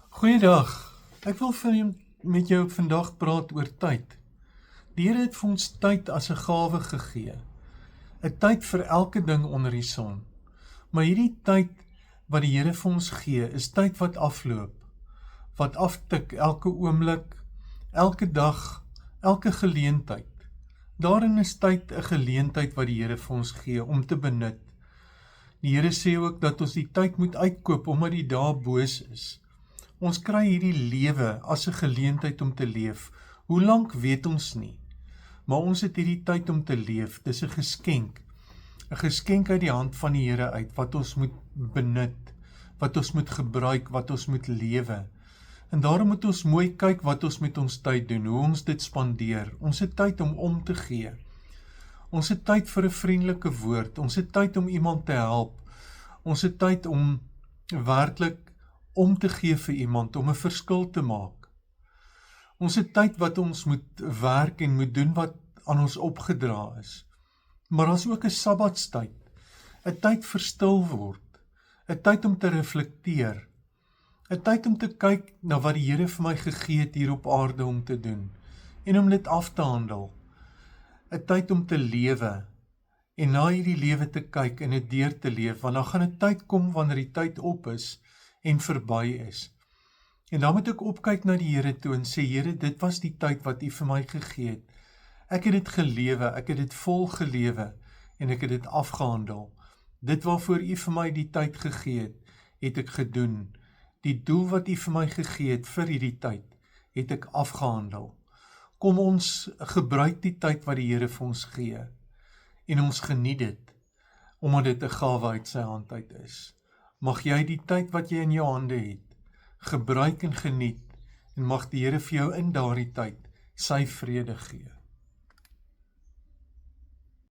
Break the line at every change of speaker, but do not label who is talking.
Goeiedag, ek wil met jou vandag praat oor tyd. Die Here het vir ons tyd as 'n gawe gegee. 'n Tyd vir elke ding onder die son. Maar hierdie tyd wat die Here vir ons gee, is tyd wat afloop, wat aftik elke oomblik, elke dag, elke geleentheid. Daarin is tyd 'n geleentheid wat die Here vir ons gee om te benut. Die Here sê ook dat ons die tyd moet uitkoop omdat die dae boos is. Ons kry hierdie lewe as 'n geleentheid om te leef. Hoe lank weet ons nie, maar ons het hierdie tyd om te leef. Dis 'n geskenk. 'n Geskenk uit die hand van die Here uit, wat ons moet benut, wat ons moet gebruik, wat ons moet lewe. En daarom moet ons mooi kyk wat ons met ons tyd doen, hoe ons dit spandeer. Ons het tyd om te gee. Ons het tyd vir 'n vriendelike woord. Ons het tyd om iemand te help. Ons het tyd om werklik om te gee vir iemand, om 'n verskil te maak. Ons het tyd wat ons moet werk en moet doen wat aan ons opgedra is. Maar daar is ook 'n sabbatstyd, 'n tyd vir stil word, 'n tyd om te reflekteer, 'n tyd om te kyk na wat die Here vir my gegee het hier op aarde om te doen, en om dit af te handel. 'n Tyd om te lewe, en na hierdie lewe te kyk en dit deur te leef, want dan gaan 'n tyd kom wanneer die tyd op is, en verby is. En dan moet ek opkyk na die Here toe en sê, Here, dit was die tyd wat U vir my gegee het. Ek het dit gelewe, ek het dit vol gelewe, en ek het dit afgehandel. Dit waarvoor U vir my die tyd gegee het ek gedoen. Die doel wat U vir my gegee het vir hierdie tyd, het ek afgehandel. Kom ons gebruik die tyd wat die Here vir ons gee, en ons geniet dit, omdat dit 'n gawe uit sy hand uit is. Mag jy die tyd wat jy in jou hande het, gebruik en geniet, en mag die Here vir jou in daardie tyd sy vrede gee.